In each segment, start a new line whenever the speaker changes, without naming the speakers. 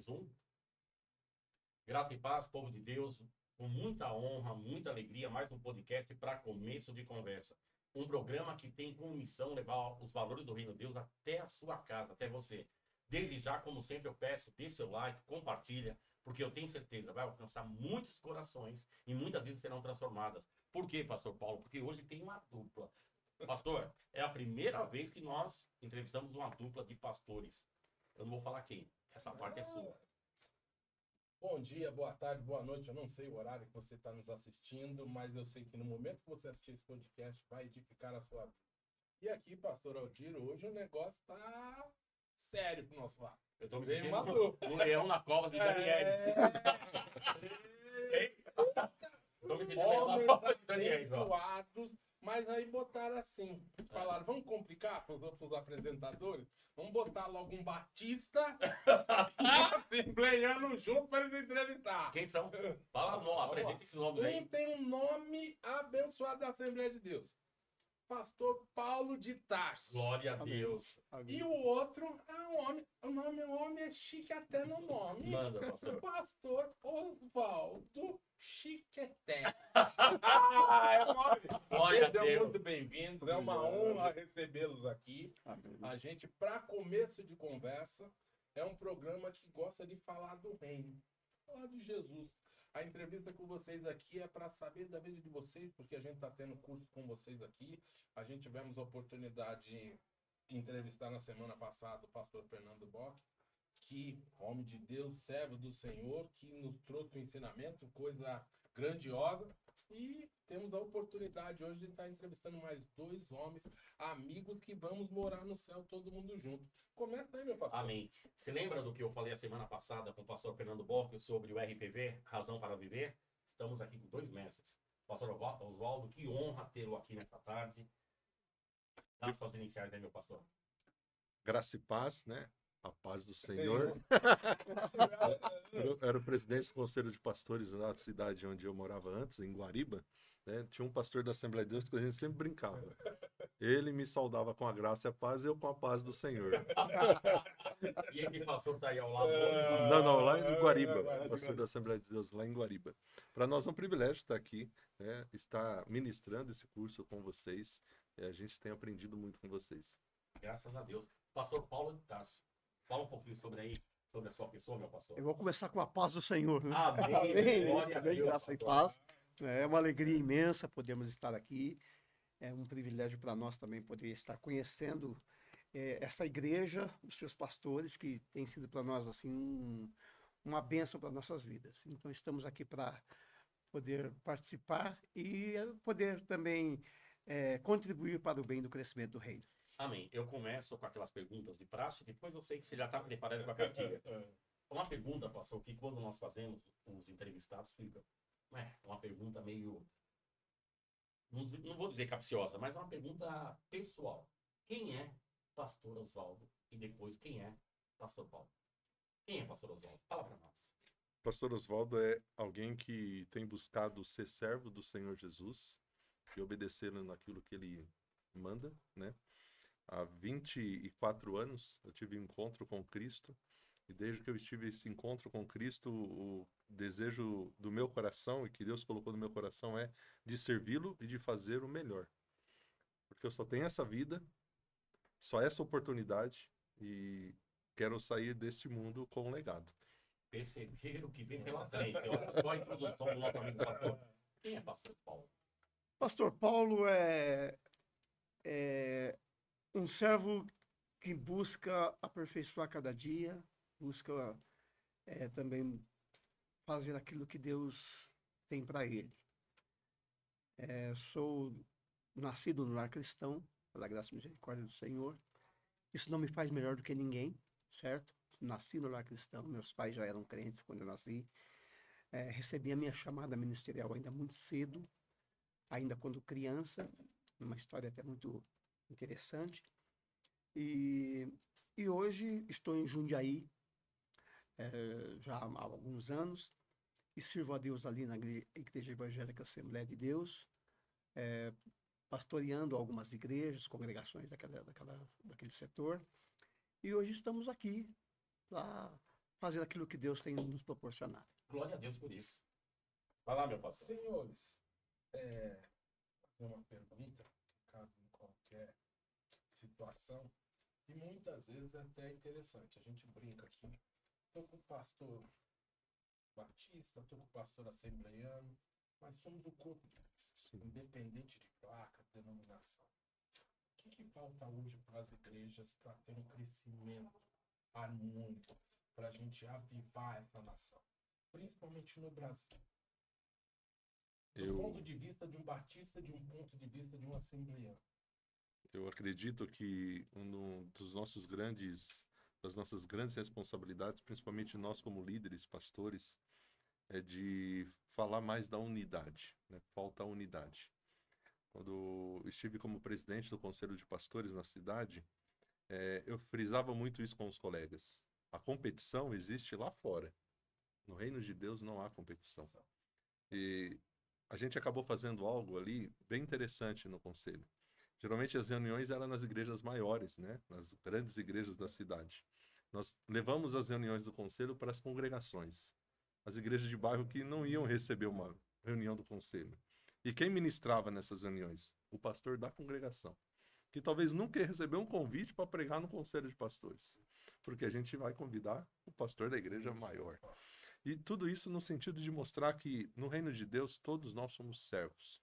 mais um. Graça e paz, povo de Deus, com muita honra, muita alegria, mais um podcast para começo de conversa. Um programa que tem como missão levar os valores do Reino de Deus até a sua casa, até você. Desde já, como sempre, eu peço, dê seu like, compartilha, porque eu tenho certeza, vai alcançar muitos corações e muitas vidas serão transformadas. Por quê, pastor Paulo? Porque hoje tem uma dupla. Pastor, é a primeira vez que nós entrevistamos uma dupla de pastores. Eu não vou falar quem, essa parte é sua.
Bom dia, boa tarde, boa noite. Eu não sei o horário que você está nos assistindo, mas eu sei que no momento que você assistir esse podcast vai edificar a sua vida. E aqui, pastor Aldir, hoje o negócio tá sério pro nosso lado.
Eu tô me
Vem
sentindo
uma
um leão na cova de Daniel. Tô me sentindo um leão na
Homens
cova de Daniel, ó.
abençoados, mas aí botaram assim, falaram, vamos complicar para os apresentadores? Vamos botar logo um Batista e um assembleiano junto para eles entrevistar.
Quem são? Fala, não, apresenta esses nomes
Um
aí.
tem um nome abençoado da Assembleia de Deus. Pastor Paulo de Tarso.
Glória a Deus.
E o outro é um homem. O homem é chique até no nome.
Manda, pastor.
Pastor Oswaldo Chiqueté. É o nome.
Glória a
Sejam
Deus.
muito bem-vindos. É uma honra recebê-los aqui. A gente, para começo de conversa, é um programa que gosta de falar do reino, falar de Jesus. A entrevista com vocês aqui é para saber da vida de vocês, porque a gente está tendo curso com vocês aqui. A gente tivemos a oportunidade de entrevistar na semana passada o pastor Fernando Bock, que, homem de Deus, servo do Senhor, que nos trouxe um ensinamento, coisa grandiosa. E temos a oportunidade hoje de estar entrevistando mais dois homens, amigos que vamos morar no céu todo mundo junto. Começa aí, meu pastor.
Amém. Você lembra do que eu falei a semana passada com o pastor Fernando Bock sobre o RPV, Razão para Viver? Estamos aqui com 2 mestres. Pastor Oswaldo, que honra tê-lo aqui nesta tarde. Dá suas iniciais aí, meu pastor.
Graça e paz, né? A paz do Senhor. Eu era o presidente do Conselho de Pastores lá da cidade onde eu morava antes, em Guariba. Né? Tinha um pastor da Assembleia de Deus que a gente sempre brincava. Ele me saudava com a graça e a paz e eu com a paz do Senhor.
E esse pastor tá aí ao lado.
Não, lá em Guariba. Pastor da Assembleia de Deus lá em Guariba. Para nós é um privilégio estar aqui, né? Estar ministrando esse curso com vocês. A gente tem aprendido muito com vocês.
Graças a Deus. Pastor Paulo de Tarso. Fala um pouquinho sobre a sua pessoa, meu pastor.
Eu vou começar com a paz do Senhor, né?
Amém. Glória a
Amém,
Deus,
graça e
pastor.
paz. É uma alegria imensa podermos estar aqui. É um privilégio para nós também poder estar conhecendo essa igreja, os seus pastores, que tem sido para nós assim uma bênção para nossas vidas. Então estamos aqui para poder participar e poder também contribuir para o bem do crescimento do reino.
Amém. Eu começo com aquelas perguntas de praxe, depois eu sei que você já está preparado com a cartilha. Uma pergunta, pastor, que quando nós fazemos, os entrevistados fica, uma pergunta meio, não vou dizer capciosa, mas uma pergunta pessoal. Quem é pastor Oswaldo? E depois, quem é pastor Paulo? Quem é pastor Oswaldo? Fala para nós.
Pastor Oswaldo é alguém que tem buscado ser servo do Senhor Jesus e obedecê-lo naquilo que ele manda, né? Há 24 anos eu tive um encontro com Cristo e desde que eu tive esse encontro com Cristo, o desejo do meu coração e que Deus colocou no meu coração é de servi-lo e de fazer o melhor. Porque eu só tenho essa vida, só essa oportunidade e quero sair desse mundo com um legado.
Perceberam que vem pela frente. Olha só a introdução do nosso amigo pastor. Quem é pastor Paulo?
Pastor Paulo é um servo que busca aperfeiçoar cada dia, busca também fazer aquilo que Deus tem para ele. Sou nascido no lar cristão, pela graça e misericórdia do Senhor. Isso não me faz melhor do que ninguém, certo? Nasci no lar cristão, meus pais já eram crentes quando eu nasci. Recebi a minha chamada ministerial ainda muito cedo, ainda quando criança, uma história até muito interessante. E hoje estou em Jundiaí, já há alguns anos, e sirvo a Deus ali na Igreja Evangélica Assembleia de Deus, pastoreando algumas igrejas, congregações daquele setor. E hoje estamos aqui para fazer aquilo que Deus tem nos proporcionado.
Glória a Deus por isso. Vai lá, meu pastor.
Senhores, fazer uma pergunta, cabe em qualquer situação, e muitas vezes é até interessante. A gente brinca aqui. Estou com o pastor batista, estou com o pastor assembleiano, mas somos o corpo de Cristo, independente de placa, denominação. O que falta hoje para as igrejas para ter um crescimento harmônico, para a gente avivar essa nação, principalmente no Brasil? Do ponto de vista de um batista, de um ponto de vista de um assembleiano.
Eu acredito que das nossas grandes responsabilidades, principalmente nós como líderes, pastores, é de falar mais da unidade, né? Falta a unidade. Quando estive como presidente do Conselho de Pastores na cidade, eu frisava muito isso com os colegas. A competição existe lá fora. No reino de Deus não há competição. E a gente acabou fazendo algo ali bem interessante no conselho. Geralmente as reuniões eram nas igrejas maiores, né? Nas grandes igrejas da cidade. Nós levamos as reuniões do conselho para as congregações. As igrejas de bairro que não iam receber uma reunião do conselho. E quem ministrava nessas reuniões? O pastor da congregação, que talvez nunca recebeu um convite para pregar no conselho de pastores. Porque a gente vai convidar o pastor da igreja maior. E tudo isso no sentido de mostrar que no reino de Deus todos nós somos servos.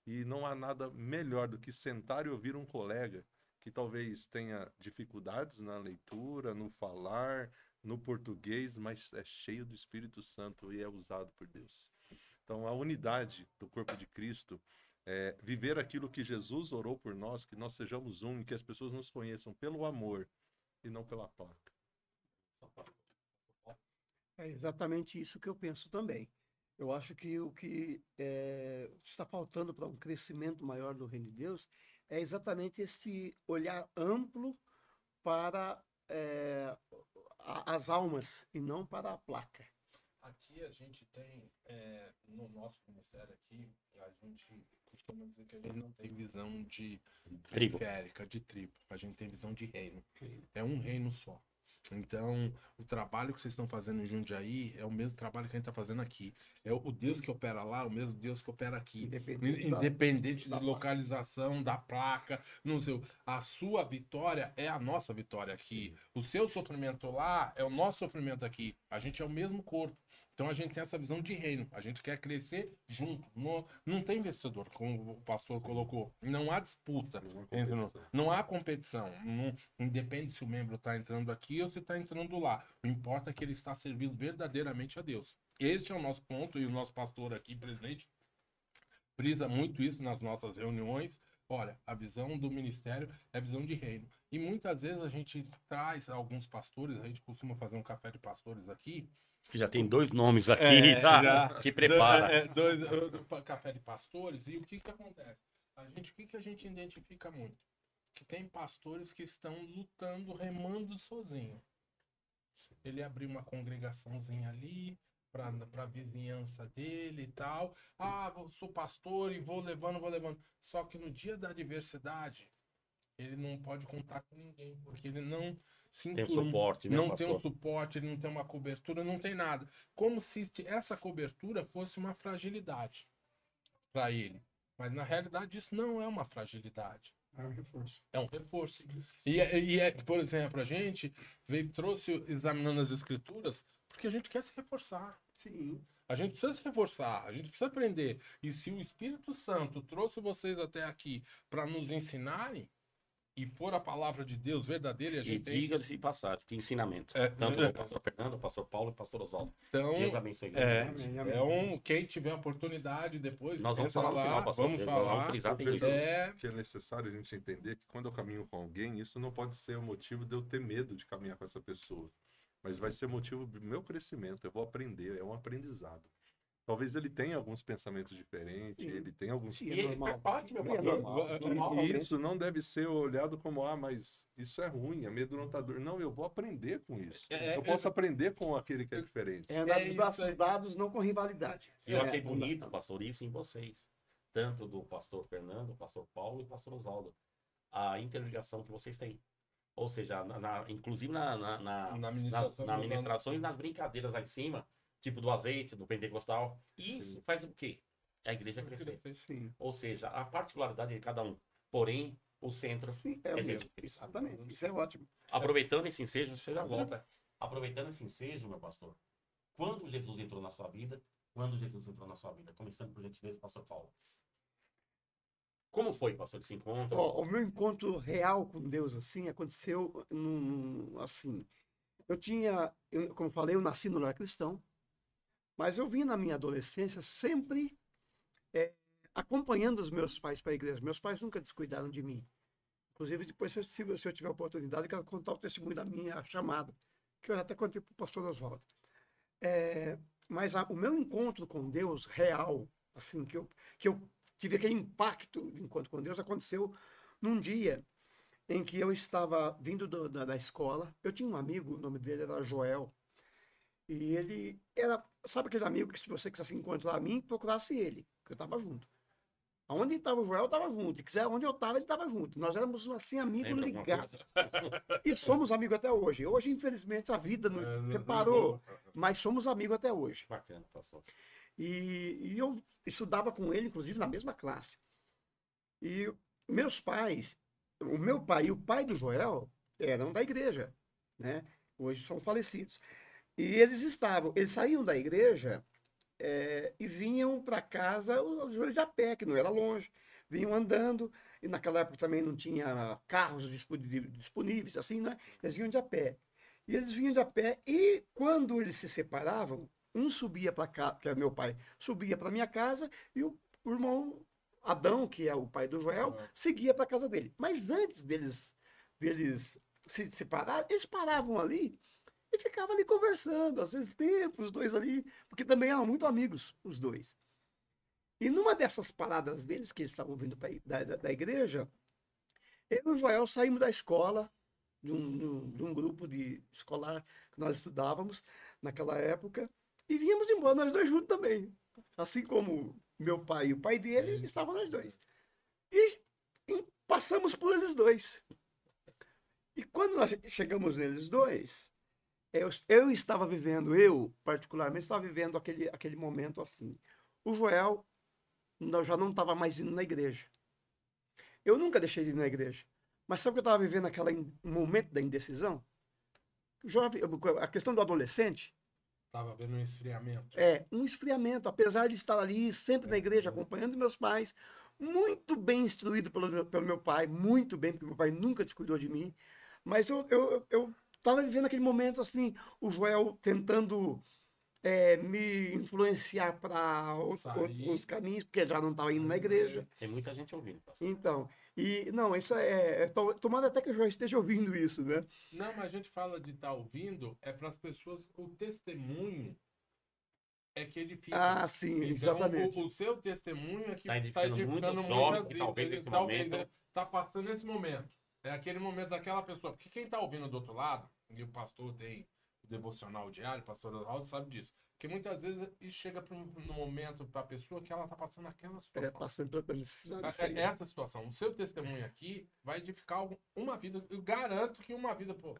E não há nada melhor do que sentar e ouvir um colega que talvez tenha dificuldades na leitura, no falar, no português, mas é cheio do Espírito Santo e é usado por Deus. Então a unidade do corpo de Cristo é viver aquilo que Jesus orou por nós, que nós sejamos um e que as pessoas nos conheçam pelo amor e não pela placa.
É exatamente isso que eu penso também. Eu acho que o que está faltando para um crescimento maior do reino de Deus é exatamente esse olhar amplo para as almas e não para a placa.
Aqui a gente tem, no nosso ministério aqui, a gente costuma dizer que a gente não tem visão de periférica, de tribo. A gente tem visão de reino. É um reino só. Então, o trabalho que vocês estão fazendo em Jundiaí é o mesmo trabalho que a gente está fazendo aqui. É o Deus que opera lá, o mesmo Deus que opera aqui. Independente de localização, da placa, não sei. A sua vitória é a nossa vitória aqui. Sim. O seu sofrimento lá é o nosso sofrimento aqui. A gente é o mesmo corpo. Então a gente tem essa visão de reino. A gente quer crescer junto. Não tem vencedor, como o pastor colocou. Não há disputa. Não há competição. Não independe se o membro está entrando aqui ou se está entrando lá. O importa é que ele está servindo verdadeiramente a Deus. Este é o nosso ponto, e o nosso pastor aqui, presidente, frisa muito isso nas nossas reuniões. Olha, a visão do ministério é a visão de reino. E muitas vezes a gente traz alguns pastores, a gente costuma fazer um café de pastores aqui.
Já tem 2 nomes aqui, já te prepara.
Dois café de pastores, e o que acontece? O que a gente identifica muito? Que tem pastores que estão lutando, remando sozinho. Ele abriu uma congregaçãozinha ali, para a vizinhança dele e tal. Sou pastor e vou levando. Só que no dia da adversidade, ele não pode contar com ninguém, porque ele não se
tem suporte, né,
não tem um suporte, ele não tem uma cobertura, não tem nada. Como se essa cobertura fosse uma fragilidade para ele. Mas na realidade isso não é uma fragilidade.
É um reforço.
É um reforço. Por exemplo, a gente trouxe examinando as escrituras porque a gente quer se reforçar.
Sim.
A gente precisa se reforçar, a gente precisa aprender. E se o Espírito Santo trouxe vocês até aqui para nos ensinarem, e for a palavra de Deus verdadeira, a gente
diga-se passagem, que ensinamento. Tanto do pastor Fernando, o pastor Paulo e o pastor Oswaldo.
Então,
Deus abençoe.
Quem tiver a oportunidade depois,
nós vamos falar lá, no final, pastor.
Vamos falar.
Que é necessário a gente entender que quando eu caminho com alguém, isso não pode ser o motivo de eu ter medo de caminhar com essa pessoa. Mas vai ser motivo do meu crescimento. Eu vou aprender, é um aprendizado. Talvez ele tenha alguns pensamentos diferentes,
Sim.
Ele tem alguns...
E ele faz parte, meu pai.
E isso não deve ser olhado como, mas isso é ruim, amedrontador. Não, eu vou aprender com isso. Eu posso aprender com aquele que é diferente.
Andar de braços dados, não com rivalidade.
Eu achei bonito, pastor, isso em vocês. Tanto do pastor Fernando, pastor Paulo e pastor Oswaldo. A interligação que vocês têm. Ou seja, inclusive
Na ministração,
na administração e nas brincadeiras lá em cima, tipo do azeite, do pentecostal. Isso
Sim.
faz o quê? A igreja crescer.
Sim.
Ou seja, a particularidade de cada um. Porém, o centro
Sim, é
é
o
Jesus
mesmo.
Cristo.
Exatamente. Isso é ótimo.
Aproveitando esse ensejo, você já volta. Aproveitando esse ensejo, meu pastor, quando Jesus entrou na sua vida? Quando Jesus entrou na sua vida? Começando por gentileza, pastor Paulo. Como foi, pastor, esse encontro?
Ó, o meu encontro real com Deus, assim, aconteceu assim. Como eu falei, eu nasci no lar cristão, mas eu vim na minha adolescência sempre acompanhando os meus pais para a igreja. Meus pais nunca descuidaram de mim. Inclusive, depois, se eu tiver oportunidade, eu quero contar o testemunho da minha chamada, que eu até contei para o pastor Oswaldo. Mas o meu encontro com Deus real, assim, que eu tive aquele impacto de encontro com Deus, aconteceu num dia em que eu estava vindo da escola. Eu tinha um amigo, o nome dele era Joel, e ele era, sabe aquele amigo que se você quisesse encontrar a mim, procurasse ele, que eu estava junto. Onde estava o Joel, eu estava junto. E quiser, onde eu estava, ele estava junto. Nós éramos, assim, amigos
Lembra alguma
ligados.
coisa?
E somos amigos até hoje. Hoje, infelizmente, a vida nos separou, mas somos amigos até hoje.
Bacana, pastor.
E eu estudava com ele, inclusive, na mesma classe. E meus pais, o meu pai e o pai do Joel eram da igreja, né? Hoje são falecidos. E eles saíam da igreja e vinham para casa, os dois a pé, que não era longe, vinham andando, e naquela época também não tinha carros disponíveis, assim, né? Eles vinham de a pé. E eles vinham de a pé, e quando eles se separavam, um subia para cá, que é meu pai, subia para minha casa, e o irmão Adão, que é o pai do Joel, seguia para casa dele. Mas antes deles se separarem, eles paravam ali e ficavam ali conversando, às vezes tempo, os dois ali, porque também eram muito amigos, os dois. E numa dessas paradas deles, que eles estavam vindo da igreja, eu e o Joel saímos da escola, de um grupo de escolar que nós estudávamos naquela época, e viemos embora, nós dois juntos também. Assim como meu pai e o pai dele, estavam nós dois. E passamos por eles dois. E quando nós chegamos neles dois, eu estava vivendo, eu particularmente estava vivendo aquele momento assim. O Joel já não estava mais indo na igreja. Eu nunca deixei de ir na igreja. Mas sabe o que eu estava vivendo naquele momento da indecisão? A questão do adolescente.
Estava vendo um esfriamento.
Um esfriamento. Apesar de estar ali, sempre na igreja, acompanhando meus pais, muito bem instruído pelo meu pai, muito bem, porque meu pai nunca descuidou de mim. Mas eu estava vivendo aquele momento assim, o Joel tentando me influenciar para outros caminhos, porque já não estava indo na igreja.
Tem muita gente ouvindo, pastor.
Então, isso tomara até que o Joel esteja ouvindo isso, né?
Não, mas a gente fala de estar ouvindo, é para as pessoas, o testemunho é que edifica.
Ah, sim,
então,
exatamente.
O seu testemunho é que
está edificando
muitas
jovens,
vidas.
talvez nesse momento.
Está passando esse momento. É aquele momento daquela pessoa. Porque quem está ouvindo do outro lado, e o pastor tem o devocional diário, o pastor Oswaldo sabe disso. Porque muitas vezes isso chega no momento para a pessoa que ela está passando aquela situação.
Passando pela necessidade.
Essa situação. O seu testemunho aqui vai edificar uma vida. Eu garanto que uma vida, pô.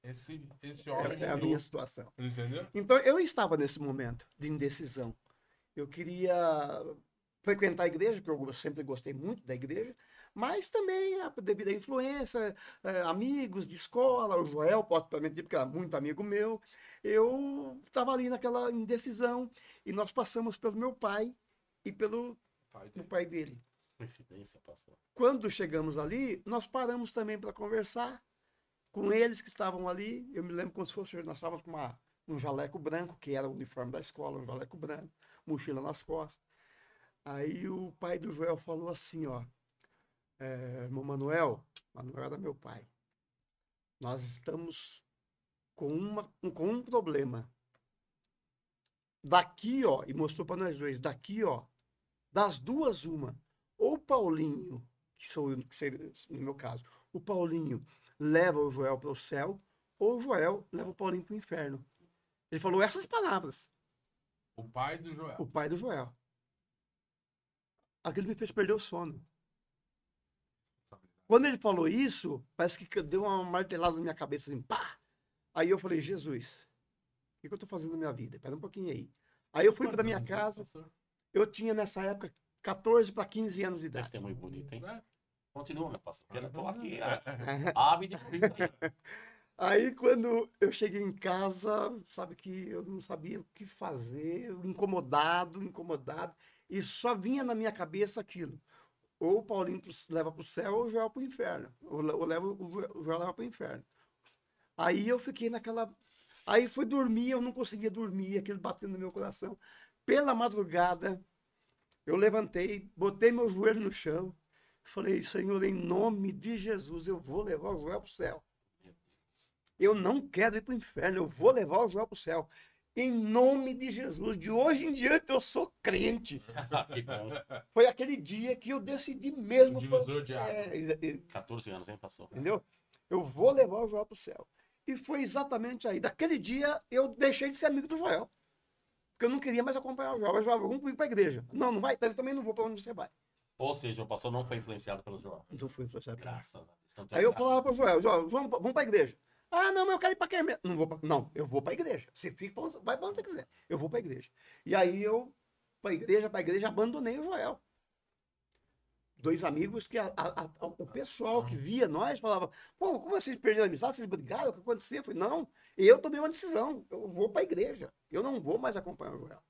Esse homem
é a minha situação.
Entendeu?
Então, eu estava nesse momento de indecisão. Eu queria frequentar a igreja, porque eu sempre gostei muito da igreja, mas também, devido à influência, amigos de escola, o Joel, propriamente, porque era muito amigo meu, eu estava ali naquela indecisão, e nós passamos pelo meu pai e pelo pai dele.
Coincidência, pastor.
Quando chegamos ali, nós paramos também para conversar com eles que estavam ali. Eu me lembro como se fosse, nós estávamos com um jaleco branco, que era o uniforme da escola, um jaleco branco, mochila nas costas. Aí o pai do Joel falou assim, ó, irmão Manuel era meu pai, nós estamos com um problema. Daqui, ó, e mostrou para nós dois, daqui, ó, das duas, uma, ou o Paulinho, que seria, no meu caso, o Paulinho leva o Joel para o céu, ou o Joel leva o Paulinho para o inferno. Ele falou essas palavras.
O pai do Joel.
O pai do Joel. Aquilo me fez perder o sono. Quando ele falou isso, parece que deu uma martelada na minha cabeça, assim, pá! Aí eu falei, Jesus, o que eu tô fazendo na minha vida? Espera um pouquinho aí. Aí eu fui para minha casa, eu tinha nessa época 14 para 15 anos de idade.
Testemunho bonito, hein? Continua, meu pastor. Eu tô aqui, ávido por isso aí.
Aí quando eu cheguei em casa, sabe que eu não sabia o que fazer, incomodado, e só vinha na minha cabeça aquilo. Ou o Paulinho leva para o céu ou o Joel para o inferno. O Joel leva para o inferno. Aí eu fiquei naquela... Aí fui dormir, eu não conseguia dormir, aquilo batendo no meu coração. Pela madrugada, eu levantei, botei meu joelho no chão, falei, Senhor, em nome de Jesus, eu vou levar o Joel para o céu. Eu não quero ir para o inferno, eu vou levar o Joel para o céu. Em nome de Jesus, de hoje em diante eu sou crente.
Que bom.
Foi aquele dia que eu decidi mesmo.
O divisor de água.
14 anos, hein, pastor?
Entendeu? Eu vou levar o Joel para o céu. E foi exatamente aí. Daquele dia eu deixei de ser amigo do Joel. Porque eu não queria mais acompanhar o Joel. Eu falava, vamos ir para a igreja. Não, não vai? Eu também não vou para onde você vai.
Ou seja, o pastor não foi influenciado pelo Joel.
Não fui influenciado.
Graças a Deus. Tanto
Aí eu falava para o Joel, vamos para a igreja. Ah, não, mas eu quero ir para Quermesse. Não, eu vou para a igreja. Você fica, vai para onde você quiser. Eu vou para a igreja. E aí eu, para a igreja, abandonei o Joel. Dois amigos que o pessoal que via nós falava, pô, como vocês perderam a amizade? Vocês brigaram? O que aconteceu? Eu falei, não, eu tomei uma decisão. Eu vou para a igreja. Eu não vou mais acompanhar o Joel.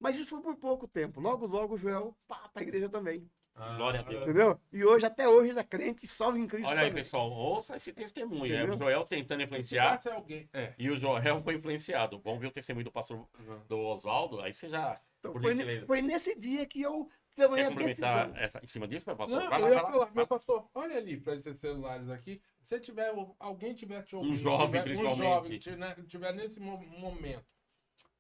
Mas isso foi por pouco tempo. Logo, logo o Joel, para a igreja também.
Glória a Deus.
Entendeu? E hoje, até hoje, ele é crente e salve em Cristo.
Olha aí,
também.
pessoal, ouça esse testemunho. É
Entendeu?
o Joel tentando influenciar
Se alguém...
e o Joel foi influenciado. Vamos ver o testemunho do pastor do Oswaldo. Aí você já,
Então,
por
foi,
gentileza,
foi nesse dia que eu tomei
quer
a decisão.
complementar em cima disso, meu pastor?
Não,
Vai lá,
eu ia
vai lá.
falar, meu pastor, olha ali para esses celulares aqui. Se tiver, alguém tiver te ouvindo,
jovem,
tiver,
principalmente.
um jovem tiver nesse momento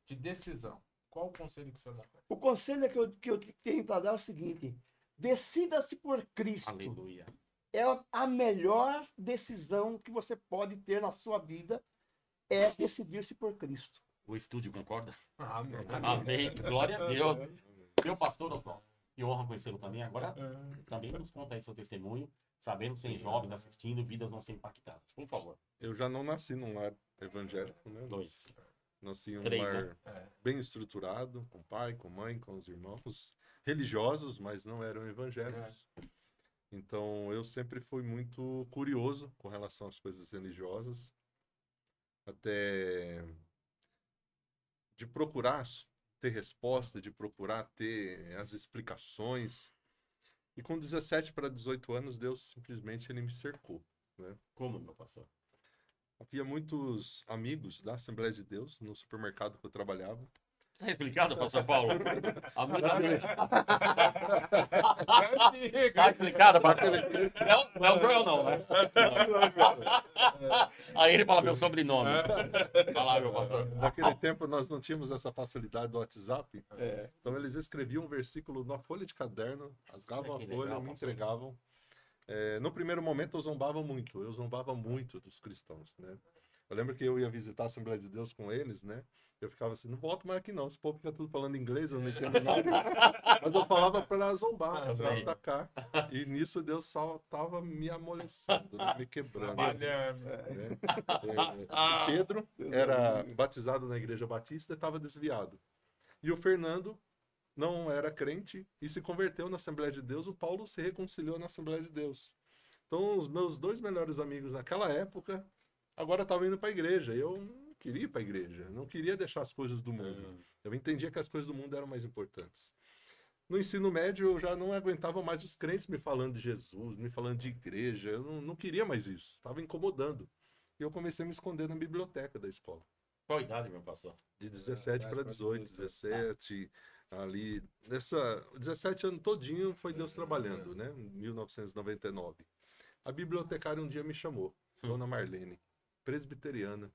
de decisão, qual o conselho que o senhor dá?
O conselho que eu tenho para dar é o seguinte: decida-se por Cristo.
Aleluia.
É a melhor decisão que você pode ter na sua vida, é decidir-se por Cristo.
O estúdio concorda?
Amém.
Amém. Glória a Deus. Meu pastor, Oswaldo, que honra conhecê-lo também. Agora, também nos conta aí seu testemunho, sabendo que tem jovens assistindo, vidas vão ser impactadas. Por favor.
Eu já não nasci num lar evangélico, né?
Dois.
Nasci em um
3,
lar
né?
bem estruturado, com pai, com mãe, com os irmãos, religiosos, mas não eram evangélicos. Então, eu sempre fui muito curioso com relação às coisas religiosas, até de procurar ter resposta, de procurar ter as explicações. E com 17 para 18 anos, Deus simplesmente ele me cercou, né?
Como, meu pastor?
Havia muitos amigos da Assembleia de Deus no supermercado que eu trabalhava.
Está explicado, pastor Paulo? Tá explicado, pastor? Não é o Joel, não, né? Aí ele fala meu sobrenome. Fala, meu pastor.
Naquele tempo nós não tínhamos essa facilidade do WhatsApp. Então eles escreviam um versículo na folha de caderno, rasgavam a
Que
folha,
legal,
me
pastor.
entregavam. No primeiro momento eu zombava muito dos cristãos, né? Eu lembro que eu ia visitar a Assembleia de Deus com eles, né? Eu ficava assim, não volto mais aqui não, esse povo fica tudo falando inglês, eu não entendo nada. Mas eu falava para zombar, para atacar. E nisso Deus só estava me amolecendo, né? Me quebrando.
Trabalhando.
Né? O Pedro era batizado na Igreja Batista e estava desviado. E o Fernando não era crente e se converteu na Assembleia de Deus. O Paulo se reconciliou na Assembleia de Deus. Então, os meus dois melhores amigos naquela época agora estavam indo para a igreja. Eu não queria ir para a igreja, não queria deixar as coisas do mundo. Eu entendia que as coisas do mundo eram mais importantes. No ensino médio, eu já não aguentava mais os crentes me falando de Jesus, me falando de igreja. Eu não queria mais isso, estava incomodando. E eu comecei a me esconder na biblioteca da escola.
Qual a idade, meu pastor?
De 17 para 18, 17, ali, 17 anos todinho foi Deus trabalhando, né? Em 1999. A bibliotecária um dia me chamou, Dona Marlene, presbiteriana,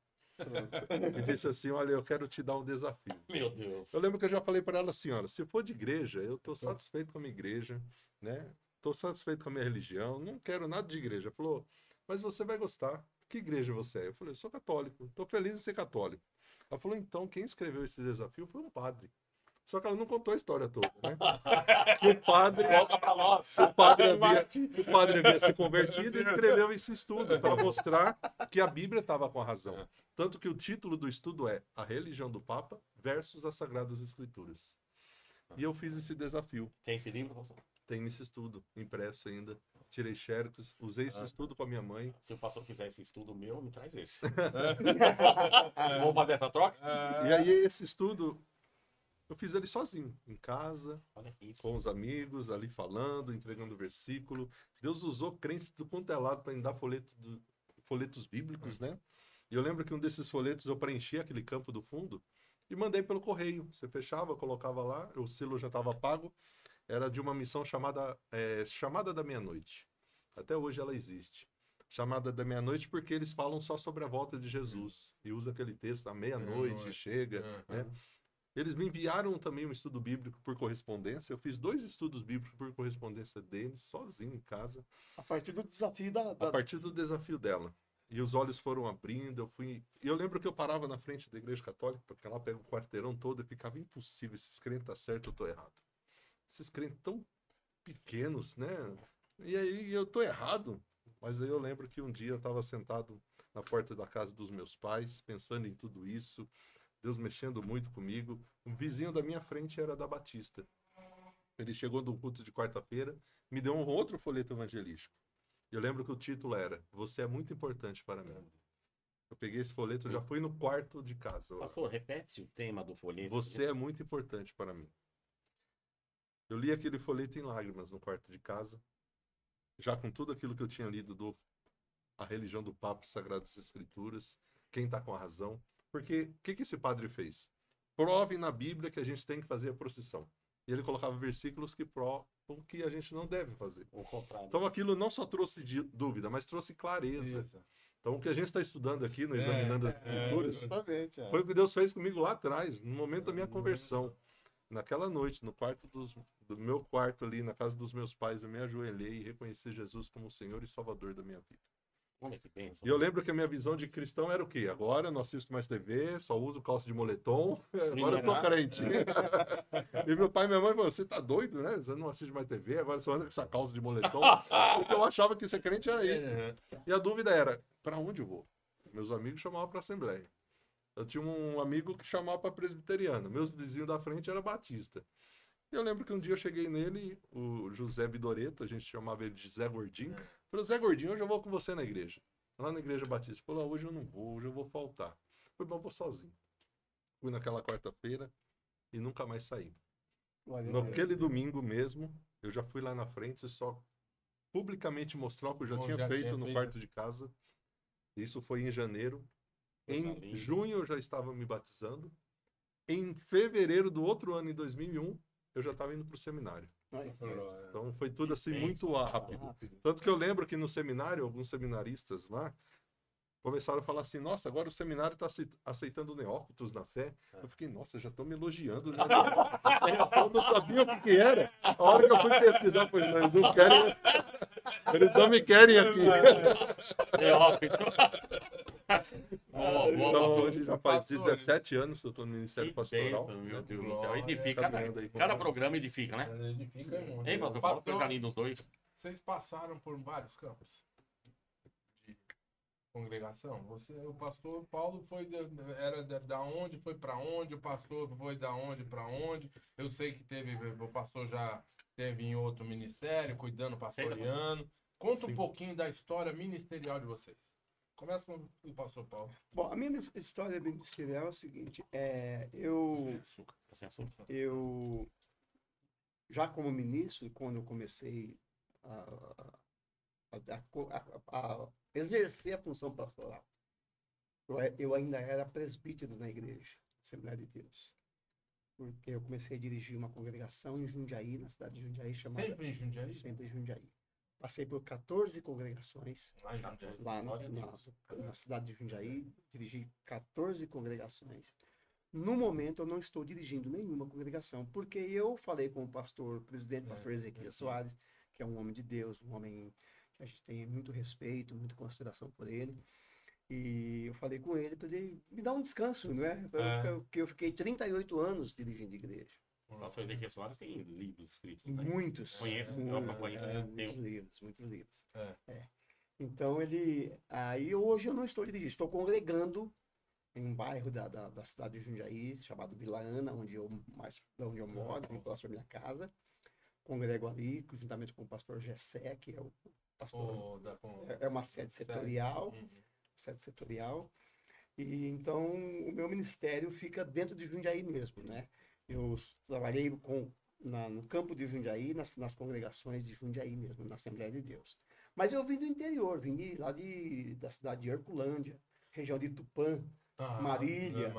e disse assim, olha, eu quero te dar um desafio.
Meu Deus.
Eu lembro que eu já falei para ela assim, olha, se for de igreja, eu estou satisfeito com a minha igreja, né? Estou satisfeito com a minha religião, não quero nada de igreja. Ela falou, mas você vai gostar. Que igreja você é? Eu falei, eu sou católico, estou feliz em ser católico. Ela falou, então, quem escreveu esse desafio foi um padre. Só que ela não contou a história toda, né? Que o padre,
Volta pra nós.
o padre havia se convertido e escreveu esse estudo para mostrar que a Bíblia estava com a razão. Tanto que o título do estudo é A Religião do Papa versus as Sagradas Escrituras. E eu fiz esse desafio.
Tem esse livro, pastor?
Tem esse estudo impresso ainda. Tirei xerox, usei esse estudo para minha mãe.
Se o pastor quiser esse estudo meu, me traz esse. Vamos fazer essa troca?
E aí esse estudo eu fiz ele sozinho, em casa,
Olha isso.
com os amigos, ali falando, entregando versículo. Deus usou crente do quanto é lado para me dar folhetos bíblicos, né? E eu lembro que um desses folhetos eu preenchi aquele campo do fundo e mandei pelo correio. Você fechava, colocava lá, o selo já estava pago. Era de uma missão chamada Chamada da Meia-Noite. Até hoje ela existe. Chamada da Meia-Noite porque eles falam só sobre a volta de Jesus. E usa aquele texto, à meia-noite chega, né? Eles me enviaram também um estudo bíblico por correspondência. Eu fiz 2 estudos bíblicos por correspondência deles, sozinho em casa.
A partir do desafio
A partir do desafio dela. E os olhos foram abrindo, eu lembro que eu parava na frente da igreja católica, porque lá pega o quarteirão todo e ficava impossível, esses crentes tá certo, eu tô errado. Esses crentes tão pequenos, né? E aí eu tô errado. Mas aí eu lembro que um dia eu estava sentado na porta da casa dos meus pais, pensando em tudo isso, Deus mexendo muito comigo. Um vizinho da minha frente era da Batista. Ele chegou do culto de quarta-feira, me deu um outro folheto evangelístico. Eu lembro que o título era Você é muito importante para mim. Eu peguei esse folheto, já fui no quarto de casa.
Pastor, repete o tema do folheto.
Você é muito importante para mim. Eu li aquele folheto em lágrimas no quarto de casa, já com tudo aquilo que eu tinha lido do A Religião do Papa, Sagradas Escrituras, quem está com a razão. Porque o que esse padre fez? Prove na Bíblia que a gente tem que fazer a procissão. E ele colocava versículos que provam que a gente não deve fazer.
O contrário.
Então aquilo não só trouxe dúvida, mas trouxe clareza.
Isso.
Então o que a gente está estudando aqui, no Examinando as Escrituras,
Exatamente.
foi o que Deus fez comigo lá atrás, no momento da minha conversão. Naquela noite, no quarto do meu quarto ali, na casa dos meus pais, eu me ajoelhei e reconheci Jesus como o Senhor e Salvador da minha vida.
Olha que bênção.
E eu lembro que a minha visão de cristão era o quê? Agora eu não assisto mais TV, só uso calça de moletom, agora eu sou crente. E meu pai e minha mãe falaram, você tá doido, né? Você não assiste mais TV, agora só anda com essa calça de moletom. Porque eu achava que ser crente era isso. E a dúvida era, para onde eu vou? Meus amigos chamavam para Assembleia. Eu tinha um amigo que chamava para presbiteriano. Meus vizinhos da frente era batista. E eu lembro que um dia eu cheguei nele, o José Vidoreto, a gente chamava ele de Zé Gordinho. Eu falei, Zé Gordinho, hoje eu vou com você na igreja. Lá na igreja batista. Ele falou, hoje eu não vou, hoje eu vou faltar. Eu falei, bom, eu vou sozinho. Fui naquela quarta-feira e nunca mais saí. Naquele domingo mesmo, eu já fui lá na frente só publicamente mostrar o que eu já tinha feito no quarto de casa. Isso foi em janeiro. Em junho eu já estava me batizando. Em fevereiro do outro ano, em 2001, eu já estava indo para o seminário. Então foi tudo assim muito rápido. Tanto que eu lembro que no seminário, alguns seminaristas lá começaram a falar assim, nossa, agora o seminário está aceitando neófitos na fé. Eu fiquei, nossa, já estão me elogiando, né? Eu não sabia o que era. A hora que eu fui pesquisar, eu falei, não, eles não querem. Eles não me querem aqui.
Neófito.
Então, hoje já faz 17 anos que eu estou no Ministério Pastoral.
Meu Deus do céu. Edifica. Cada programa edifica, né?
Edifica muito.
Hein, pastor? Fala coisa linda dos dois.
Vocês passaram por vários campos de congregação? O pastor Paulo era da onde, foi para onde? O pastor foi da onde para onde? Eu sei que o pastor já teve em outro ministério, cuidando, pastoreando. Conta um pouquinho da história ministerial de vocês. Começa com o pastor Paulo.
Bom, a minha história ministerial é o seguinte, eu já como ministro, quando eu comecei a exercer a função pastoral, eu ainda era presbítero na igreja, Assembleia de Deus. Porque eu comecei a dirigir uma congregação em Jundiaí, na cidade de Jundiaí, chamada...
Sempre em Jundiaí?
Sempre em Jundiaí. Passei por 14 congregações lá na cidade de Jundiaí, dirigi 14 congregações. No momento, eu não estou dirigindo nenhuma congregação, porque eu falei com o presidente, pastor Ezequiel Soares, que é um homem de Deus, um homem que a gente tem muito respeito, muita consideração por ele. E eu falei com ele para ele me dar um descanso, não é? Porque eu fiquei 38 anos dirigindo igreja.
O pastor Ezequiel Soares tem livros escritos, né?
Muitos.
Conheço,
muitos,
eu acompanho,
muitos livros, muitos livros.
É.
Então aí hoje eu não estou dirigindo, estou congregando em um bairro da cidade de Jundiaí, chamado Vila Ana, onde eu moro, bem próximo da minha casa. Congrego ali, juntamente com o pastor Gessé, que é o pastor. É uma sede setorial. Sede setorial. E então o meu ministério fica dentro de Jundiaí mesmo, né? Eu trabalhei no campo de Jundiaí, nas congregações de Jundiaí mesmo, na Assembleia de Deus. Mas eu vim do interior, da cidade de Herculândia, região de Tupã, Marília,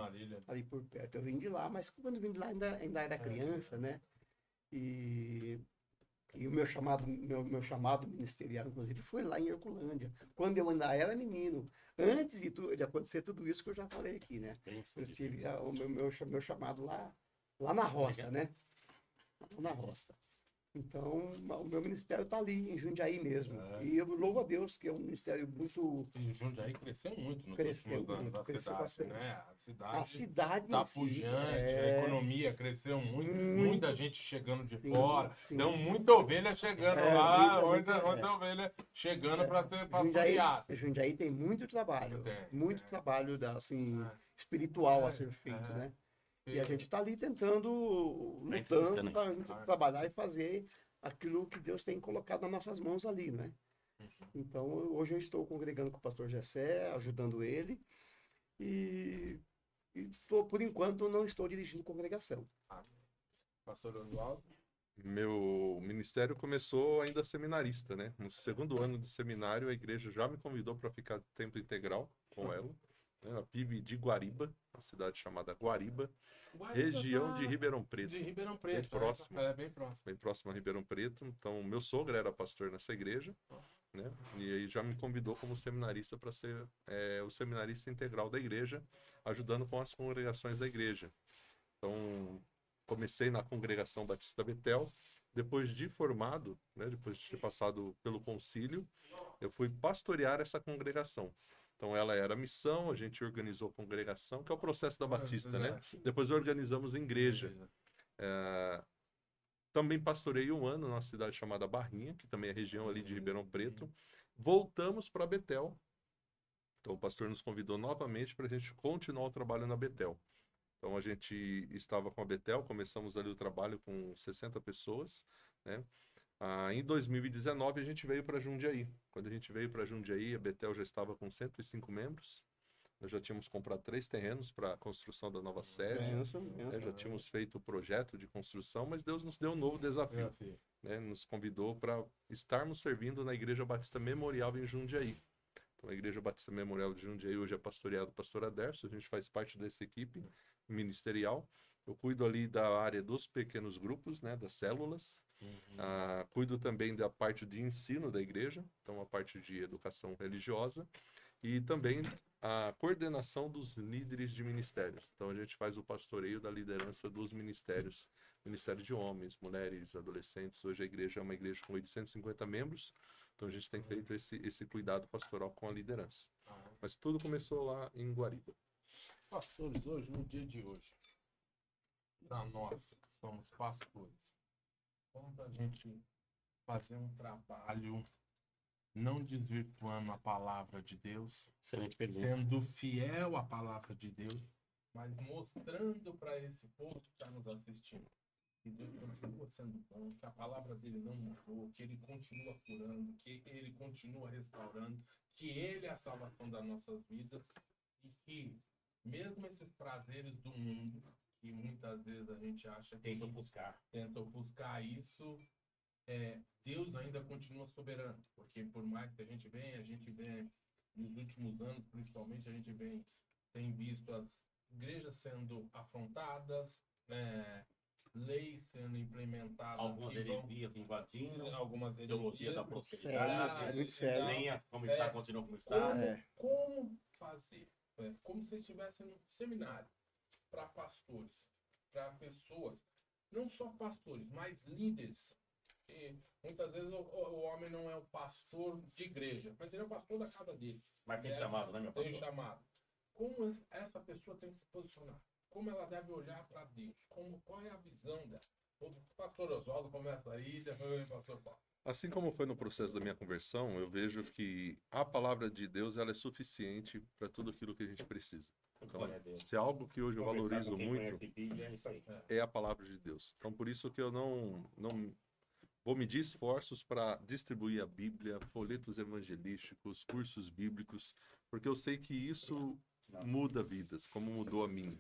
ali por perto. Eu vim de lá, mas quando eu vim de lá ainda era criança, né? E o meu chamado ministerial, inclusive, foi lá em Herculândia, quando eu ainda era menino, antes de acontecer tudo isso que eu já falei aqui, né? Eu tive o meu chamado lá na roça, né? Lá na roça. Então, o meu ministério está ali, em Jundiaí mesmo. E eu louvo a Deus, que é um ministério muito...
E Jundiaí cresceu muito nos últimos anos, a cidade, né? A
cidade
tá pujante, a economia cresceu muito, muita gente chegando de fora. Então, muita ovelha chegando lá, muita ovelha chegando para ser pastoreada.
Jundiaí tem muito trabalho, trabalho espiritual a ser feito, né? E a gente está ali tentando, lutando para a gente trabalhar e fazer aquilo que Deus tem colocado nas nossas mãos ali, né? Então, hoje eu estou congregando com o pastor Gessé, ajudando ele, e por enquanto não estou dirigindo congregação.
Pastor Oswaldo?
Meu ministério começou ainda seminarista, né? No segundo ano de seminário, a igreja já me convidou para ficar tempo integral com ela. A PIB de Guariba, uma cidade chamada Guariba, região de Ribeirão Preto.
De Ribeirão Preto,
bem próximo.
Bem próximo.
Bem próximo a Ribeirão Preto. Então, meu sogro era pastor nessa igreja, né? E aí já me convidou como seminarista para ser o seminarista integral da igreja, ajudando com as congregações da igreja. Então, comecei na congregação Batista Betel. Depois de formado, né, depois de ter passado pelo concílio, eu fui pastorear essa congregação. Então, ela era missão, a gente organizou a congregação, que é o processo da Batista, né? Depois organizamos a igreja. Também pastorei um ano numa cidade chamada Barrinha, que também é região ali de Ribeirão Preto. Voltamos para Betel. Então, o pastor nos convidou novamente para a gente continuar o trabalho na Betel. Então, a gente estava com a Betel, começamos ali o trabalho com 60 pessoas, né? Em 2019, a gente veio para Jundiaí. Quando a gente veio para Jundiaí, a Betel já estava com 105 membros. Nós já tínhamos comprado 3 terrenos para a construção da nova sede. Já tínhamos feito o projeto de construção, mas Deus nos deu um novo desafio. Né? Nos convidou para estarmos servindo na Igreja Batista Memorial em Jundiaí. Então, a Igreja Batista Memorial de Jundiaí hoje é pastoreada pelo pastor Aderso. A gente faz parte dessa equipe ministerial. Eu cuido ali da área dos pequenos grupos, né, das células. Cuido também da parte de ensino da igreja, então a parte de educação religiosa. E também a coordenação dos líderes de ministérios. Então, a gente faz o pastoreio da liderança dos ministérios. Ministério de homens, mulheres, adolescentes. Hoje a igreja é uma igreja com 850 membros. Então, a gente tem feito esse cuidado pastoral com a liderança. Mas tudo começou lá em Guariba.
Pastores, hoje, no dia de hoje, para nós que somos pastores, como a gente fazer um trabalho não desvirtuando a palavra de Deus, sendo fiel à palavra de Deus, mas mostrando para esse povo que está nos assistindo que Deus continua sendo bom, que a palavra dele não mudou, que ele continua curando, que ele continua restaurando, que ele é a salvação das nossas vidas e que mesmo esses prazeres do mundo, que muitas vezes a gente acha que tentam buscar isso, Deus ainda continua soberano, porque por mais que a gente venha nos últimos anos, principalmente, a gente tem visto as igrejas sendo afrontadas, leis sendo implementadas.
Algumas heresias invadindo,
algumas
ideologia da prosperidade,
muito sério.
Nem como está, continua como está.
Como fazer? Como se estivesse no seminário para pastores, para pessoas, não só pastores, mas líderes. E muitas vezes o homem não é o pastor de igreja, mas ele é o pastor da casa dele.
Mas tem chamado, né, meu pastor?
Tem chamado. Como essa pessoa tem que se posicionar como ela deve olhar para Deus? Qual é a visão dela? O pastor Oswaldo começa aí, depois o pastor Paulo.
Assim como foi no processo da minha conversão, eu vejo que a palavra de Deus ela é suficiente para tudo aquilo que a gente precisa. Então,
Glória a Deus.
se é algo que hoje eu
Conversar
valorizo
com quem
muito,
conhece Bíblia, é isso aí.
é a palavra de Deus. Então, por isso que eu não vou medir esforços para distribuir a Bíblia, folhetos evangelísticos, cursos bíblicos, porque eu sei que isso muda vidas, como mudou a minha.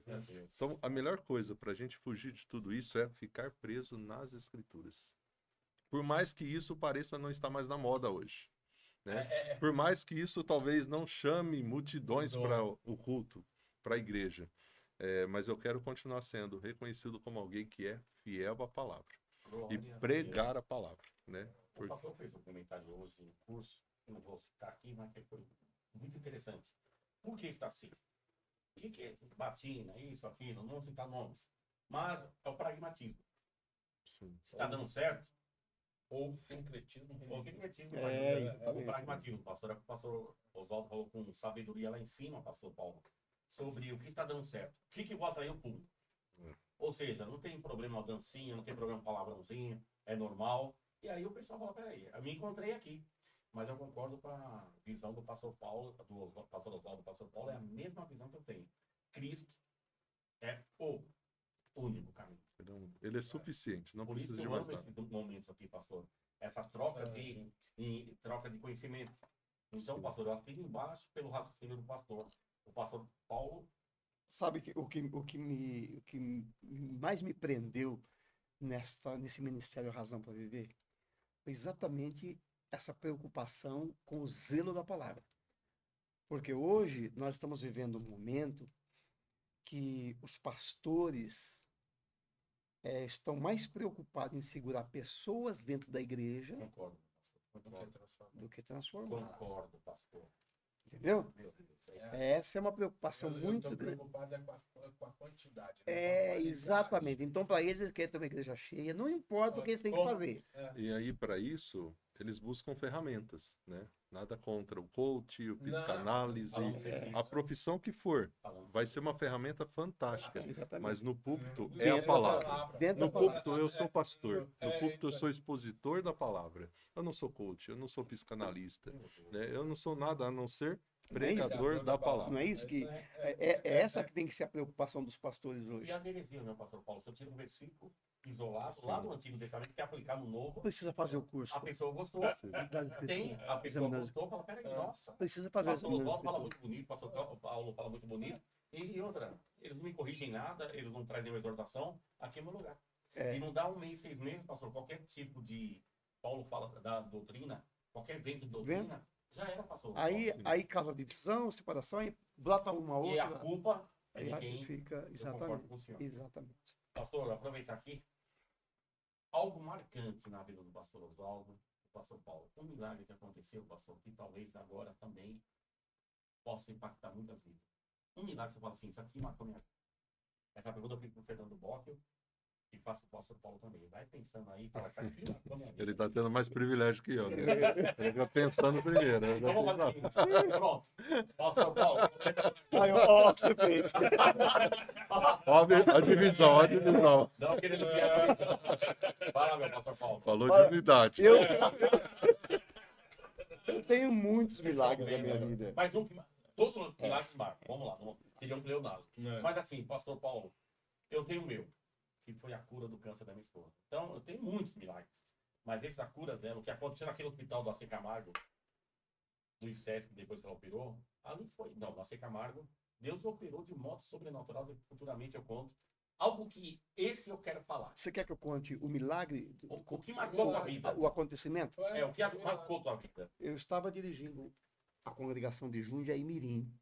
Então, a melhor coisa para a gente fugir de tudo isso é ficar preso nas Escrituras. Por mais que isso pareça não estar mais na moda hoje, né? Por mais que isso talvez não chame multidões para o culto, para a igreja, mas eu quero continuar sendo reconhecido como alguém que é fiel à palavra e pregar a palavra, né?
O pastor fez um comentário hoje no curso, eu não vou citar aqui, mas que foi muito interessante. Por que está assim? O que é batina, isso, aquilo, não vou citar nomes. Mas é o pragmatismo.
Sim.
Se está dando certo,
Ou sincretismo
ou
religioso.
sincretismo,
exatamente.
o pragmatismo. O pastor Oswaldo falou com sabedoria lá em cima, pastor Paulo, sobre o que está dando certo. O que vai atrair o público? Ou seja, não tem problema a dancinha, não tem problema palavrãozinho, é normal. E aí o pessoal fala, peraí, eu me encontrei aqui. Mas eu concordo com a visão do pastor Paulo, do pastor Oswaldo, do pastor Paulo, é a mesma visão que eu tenho. Cristo é o único caminho.
Ele é suficiente, não
Por isso
precisa
que
de
eu
mais
amo
nada.
esses momentos aqui, pastor. Essa troca troca de conhecimento. Então,
Sim.
pastor, eu assino embaixo pelo raciocínio do pastor. O pastor Paulo.
Sabe o que mais me prendeu nesse ministério Razão para Viver? Foi exatamente essa preocupação com o zelo da palavra. Porque hoje nós estamos vivendo um momento que os pastores estão mais preocupados em segurar pessoas dentro da igreja
Concordo, pastor.
do que transformar.
Concordo, pastor.
Entendeu?
Meu Deus,
Essa é uma preocupação
Eu
muito
estou
grande.
preocupado com a quantidade. Né? Com a qualidade.
Exatamente. Então, para eles querem ter uma igreja cheia, não importa o que eles têm que
Como?
fazer.
E aí, para isso, eles buscam ferramentas, né? Nada contra o coach, o psicanálise, a profissão que for. Vai ser uma ferramenta fantástica.
Exatamente.
Mas no púlpito é
Dentro
a
da
palavra.
Dentro
No
da palavra.
púlpito eu sou pastor. No púlpito eu
isso
sou expositor da palavra. Eu não sou coach, eu não sou psicanalista. Né? Eu não sou nada a não ser pregador da palavra.
Não é isso que... essa que tem que ser a preocupação dos pastores hoje.
E as heresias, meu pastor Paulo? Se eu tiro um versículo isolado, lá do Antigo Testamento, que é aplicar no Novo,
Precisa fazer o curso.
a pessoa gostou. A pessoa gostou, fala, peraí, nossa.
Precisa
O
fazer o
pastor
exame da
Oswaldo fala
escritura.
muito bonito, o pastor Paulo fala muito bonito. E outra, eles não me corrigem nada, eles não trazem nenhuma exortação, aqui é meu lugar. E não dá 1 mês, 6 meses, pastor, qualquer tipo de, Paulo fala da doutrina, qualquer vento de doutrina, já era, pastor.
Aí causa divisão, separação, e brota uma outra.
E a culpa é de
e aí
quem
fica,
eu concordo com o senhor.
exatamente.
Pastor, aproveitar aqui, algo marcante na vida do pastor Oswaldo, do pastor Paulo. Um milagre que aconteceu, pastor, que talvez agora também possa impactar muitas vidas. Um milagre que você fala assim, isso aqui marcou minha vida. Essa pergunta eu fiz para o Fernando Bockel e faço para o pastor Paulo também. Vai pensando aí, fala, isso aqui marcou minha vida.
Ele está tendo mais privilégio que eu. Né? Ele está pensando primeiro. Né?
Então vamos fazer o seguinte, pronto. Pastor Paulo,
Ó, você fez.
Ó a divisão, a divisão.
não querendo criar. Vai lá, meu pastor Paulo.
Falou de unidade.
Eu tenho muitos milagres na minha vida.
Mas todos os milagres marcam. Vamos lá, seria um pleonasmo. Mas assim, pastor Paulo, eu tenho o meu, que foi a cura do câncer da minha esposa. Então, eu tenho muitos milagres. Mas esse da cura dela, o que aconteceu naquele hospital do AC Camargo, do ICESP, depois que ela operou, ali foi. Não, do AC Camargo, Deus operou de modo sobrenatural, futuramente eu conto. Algo que esse eu quero falar.
Você quer que eu conte o milagre?
O que marcou a tua vida?
O acontecimento?
O que marcou a tua vida?
Eu estava dirigindo a congregação de Jundiaí Mirim,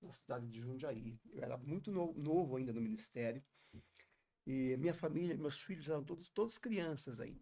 na cidade de Jundiaí. Eu era muito novo ainda no ministério. E minha família, meus filhos eram todos crianças ainda.